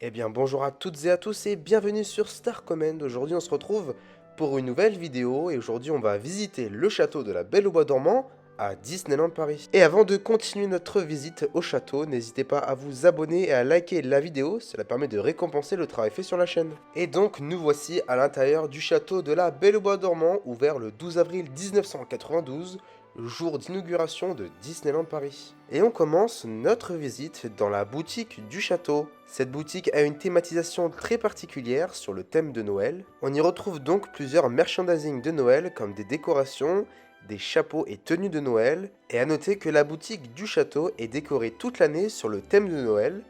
Eh bien bonjour à toutes et à tous et bienvenue sur Star Command. Aujourd'hui on se retrouve pour une nouvelle vidéo et aujourd'hui on va visiter le château de la Belle au Bois dormant à Disneyland Paris. Et avant de continuer notre visite au château, n'hésitez pas à vous abonner et à liker la vidéo, cela permet de récompenser le travail fait sur la chaîne. Et donc nous voici à l'intérieur du château de la Belle au Bois dormant, ouvert le 12 avril 1992, jour d'inauguration de Disneyland Paris. Et on commence notre visite dans la boutique du château. Cette boutique a une thématisation très particulière sur le thème de Noël. On y retrouve donc plusieurs merchandising de Noël comme des décorations, des chapeaux et tenues de Noël. Et à noter que la boutique du château est décorée toute l'année sur le thème de Noël.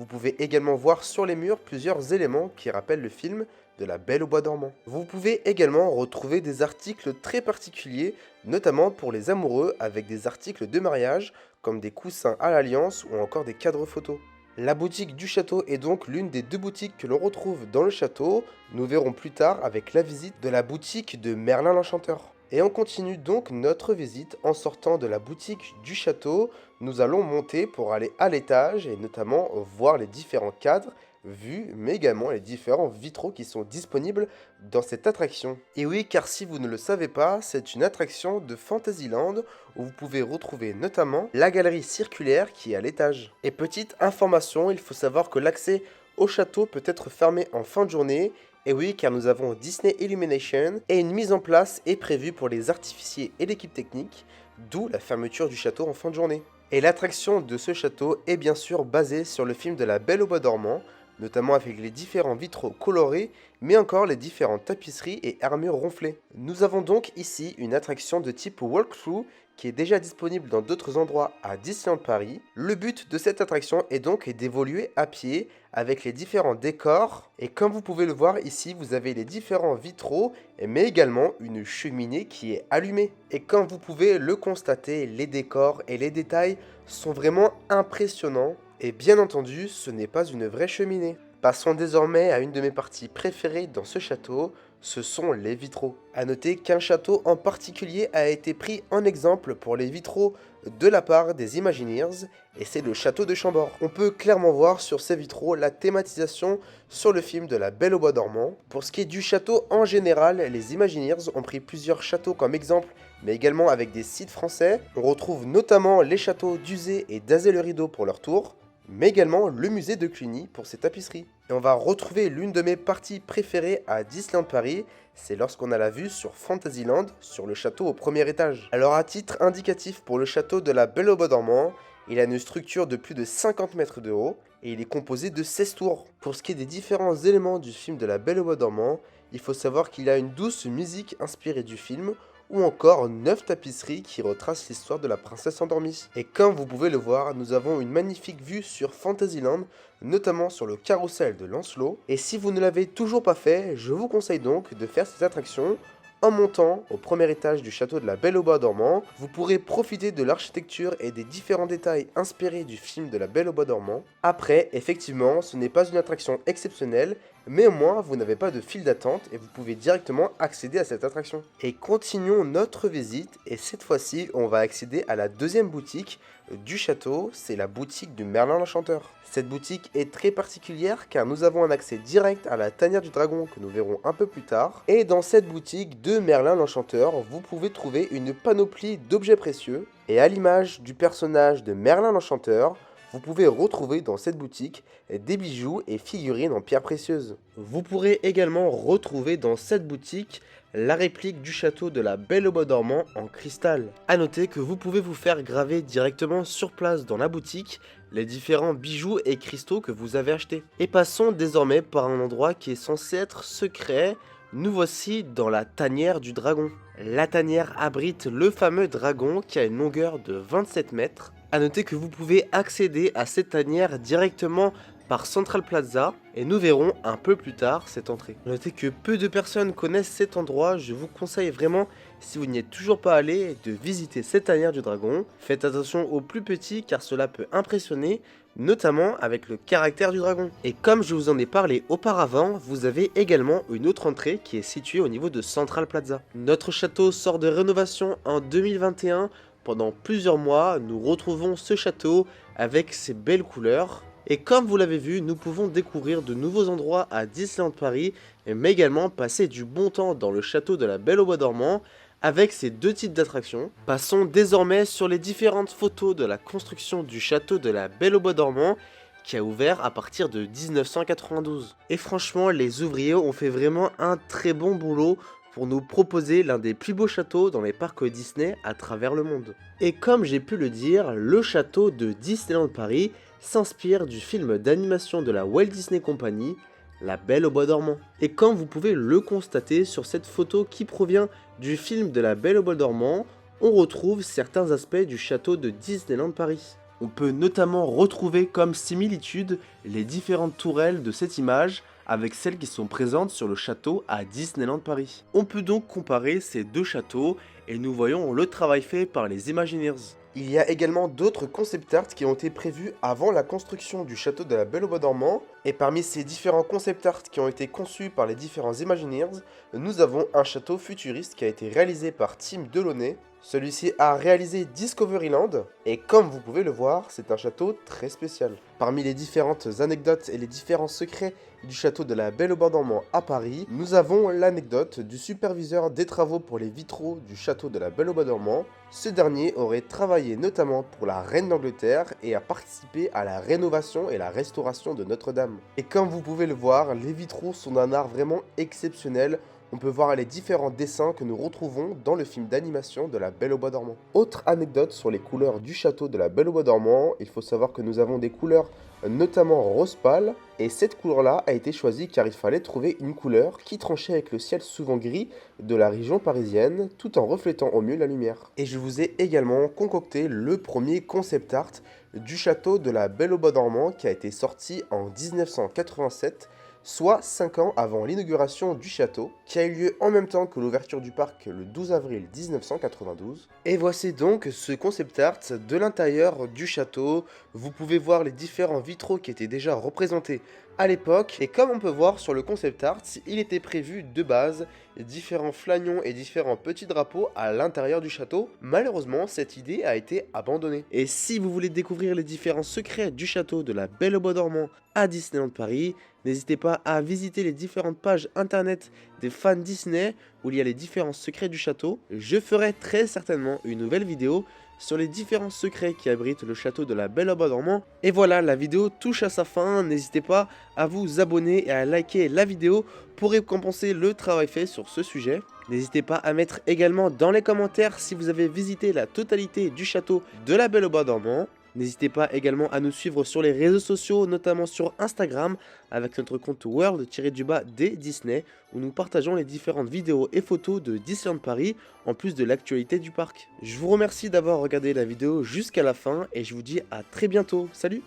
Vous pouvez également voir sur les murs plusieurs éléments qui rappellent le film de la Belle au Bois dormant. Vous pouvez également retrouver des articles très particuliers, notamment pour les amoureux avec des articles de mariage comme des coussins à l'alliance ou encore des cadres photos. La boutique du château est donc l'une des deux boutiques que l'on retrouve dans le château. Nous verrons plus tard avec la visite de la boutique de Merlin l'Enchanteur. Et on continue donc notre visite en sortant de la boutique du château. Nous allons monter pour aller à l'étage et notamment voir les différents cadres vues, mais également les différents vitraux qui sont disponibles dans cette attraction. Et oui, car si vous ne le savez pas, c'est une attraction de Fantasyland où vous pouvez retrouver notamment la galerie circulaire qui est à l'étage. Et petite information, il faut savoir que l'accès au château peut être fermé en fin de journée. Et oui, car nous avons Disney Illumination et une mise en place est prévue pour les artificiers et l'équipe technique, d'où la fermeture du château en fin de journée. Et l'attraction de ce château est bien sûr basée sur le film de la Belle au Bois dormant, notamment avec les différents vitraux colorés, mais encore les différentes tapisseries et armures ronflées. Nous avons donc ici une attraction de type walkthrough qui est déjà disponible dans d'autres endroits à Disneyland Paris. Le but de cette attraction est donc d'évoluer à pied avec les différents décors. Et comme vous pouvez le voir ici, vous avez les différents vitraux, mais également une cheminée qui est allumée. Et comme vous pouvez le constater, les décors et les détails sont vraiment impressionnants. Et bien entendu, ce n'est pas une vraie cheminée. Passons désormais à une de mes parties préférées dans ce château, ce sont les vitraux. A noter qu'un château en particulier a été pris en exemple pour les vitraux de la part des Imagineers, et c'est le château de Chambord. On peut clairement voir sur ces vitraux la thématisation sur le film de la Belle au Bois dormant. Pour ce qui est du château en général, les Imagineers ont pris plusieurs châteaux comme exemple, mais également avec des sites français. On retrouve notamment les châteaux d'Uzé et d'Azay-le-Rideau pour leur tour, mais également le musée de Cluny pour ses tapisseries. Et on va retrouver l'une de mes parties préférées à Disneyland Paris, c'est lorsqu'on a la vue sur Fantasyland, sur le château au premier étage. Alors à titre indicatif pour le château de la Belle au Bois dormant, il a une structure de plus de 50 mètres de haut, et il est composé de 16 tours. Pour ce qui est des différents éléments du film de la Belle au Bois dormant, il faut savoir qu'il a une douce musique inspirée du film, ou encore 9 tapisseries qui retracent l'histoire de la princesse endormie. Et comme vous pouvez le voir, nous avons une magnifique vue sur Fantasyland, notamment sur le carrousel de Lancelot. Et si vous ne l'avez toujours pas fait, je vous conseille donc de faire cette attraction. En montant au premier étage du château de la Belle au Bois dormant, vous pourrez profiter de l'architecture et des différents détails inspirés du film de la Belle au Bois dormant. Après, effectivement, ce n'est pas une attraction exceptionnelle, mais au moins vous n'avez pas de file d'attente et vous pouvez directement accéder à cette attraction. Et continuons notre visite, et cette fois-ci, on va accéder à la deuxième boutique du château, c'est la boutique de Merlin l'Enchanteur. Cette boutique est très particulière car nous avons un accès direct à la tanière du dragon que nous verrons un peu plus tard. Et dans cette boutique de Merlin l'Enchanteur, vous pouvez trouver une panoplie d'objets précieux. Et à l'image du personnage de Merlin l'Enchanteur, vous pouvez retrouver dans cette boutique des bijoux et figurines en pierres précieuses. Vous pourrez également retrouver dans cette boutique la réplique du château de la Belle au Bois dormant en cristal. A noter que vous pouvez vous faire graver directement sur place dans la boutique les différents bijoux et cristaux que vous avez achetés. Et passons désormais par un endroit qui est censé être secret. Nous voici dans la tanière du dragon. La tanière abrite le fameux dragon qui a une longueur de 27 mètres. A noter que vous pouvez accéder à cette tanière directement par Central Plaza et nous verrons un peu plus tard cette entrée. Notez que peu de personnes connaissent cet endroit, je vous conseille vraiment, si vous n'y êtes toujours pas allé, de visiter cette tanière du dragon. Faites attention aux plus petits car cela peut impressionner, notamment avec le caractère du dragon. Et comme je vous en ai parlé auparavant, vous avez également une autre entrée qui est située au niveau de Central Plaza. Notre château sort de rénovation en 2021. Pendant plusieurs mois, nous retrouvons ce château avec ses belles couleurs. Et comme vous l'avez vu, nous pouvons découvrir de nouveaux endroits à Disneyland Paris, mais également passer du bon temps dans le château de la Belle au Bois dormant avec ces deux types d'attractions. Passons désormais sur les différentes photos de la construction du château de la Belle au Bois dormant qui a ouvert à partir de 1992. Et franchement, les ouvriers ont fait vraiment un très bon boulot pour nous proposer l'un des plus beaux châteaux dans les parcs Disney à travers le monde. Et comme j'ai pu le dire, le château de Disneyland Paris s'inspire du film d'animation de la Walt Disney Company, La Belle au Bois dormant. Et comme vous pouvez le constater sur cette photo qui provient du film de La Belle au Bois dormant, on retrouve certains aspects du château de Disneyland Paris. On peut notamment retrouver comme similitude les différentes tourelles de cette image avec celles qui sont présentes sur le château à Disneyland Paris. On peut donc comparer ces deux châteaux et nous voyons le travail fait par les Imagineers. Il y a également d'autres concept art qui ont été prévus avant la construction du château de la Belle au Bois dormant. Et parmi ces différents concept art qui ont été conçus par les différents Imagineers, nous avons un château futuriste qui a été réalisé par Tim Delaunay. Celui-ci a réalisé Discoveryland et comme vous pouvez le voir, c'est un château très spécial. Parmi les différentes anecdotes et les différents secrets du château de la Belle au Bois dormant à Paris, nous avons l'anecdote du superviseur des travaux pour les vitraux du château de la Belle au Bois dormant. Ce dernier aurait travaillé notamment pour la reine d'Angleterre et a participé à la rénovation et la restauration de Notre-Dame. Et comme vous pouvez le voir, les vitraux sont d'un art vraiment exceptionnel. On peut voir les différents dessins que nous retrouvons dans le film d'animation de la Belle au Bois dormant. Autre anecdote sur les couleurs du château de la Belle au Bois dormant, il faut savoir que nous avons des couleurs notamment rose pâle, et cette couleur-là a été choisie car il fallait trouver une couleur qui tranchait avec le ciel souvent gris de la région parisienne, tout en reflétant au mieux la lumière. Et je vous ai également concocté le premier concept art du château de la Belle au Bois dormant qui a été sorti en 1987, soit 5 ans avant l'inauguration du château, qui a eu lieu en même temps que l'ouverture du parc le 12 avril 1992. Et voici donc ce concept art de l'intérieur du château. Vous pouvez voir les différents vitraux qui étaient déjà représentés à l'époque, et comme on peut voir sur le concept art, il était prévu de base différents fanions et différents petits drapeaux à l'intérieur du château. Malheureusement, cette idée a été abandonnée. Et si vous voulez découvrir les différents secrets du château de la Belle au Bois dormant à Disneyland Paris, n'hésitez pas à visiter les différentes pages internet des fans Disney où il y a les différents secrets du château. Je ferai très certainement une nouvelle vidéo sur les différents secrets qui abritent le château de la Belle au Bois dormant. Et voilà, la vidéo touche à sa fin. N'hésitez pas à vous abonner et à liker la vidéo pour récompenser le travail fait sur ce sujet. N'hésitez pas à mettre également dans les commentaires si vous avez visité la totalité du château de la Belle au Bois dormant. N'hésitez pas également à nous suivre sur les réseaux sociaux, notamment sur Instagram, avec notre compte World-des Disney, où nous partageons les différentes vidéos et photos de Disneyland Paris, en plus de l'actualité du parc. Je vous remercie d'avoir regardé la vidéo jusqu'à la fin, et je vous dis à très bientôt. Salut!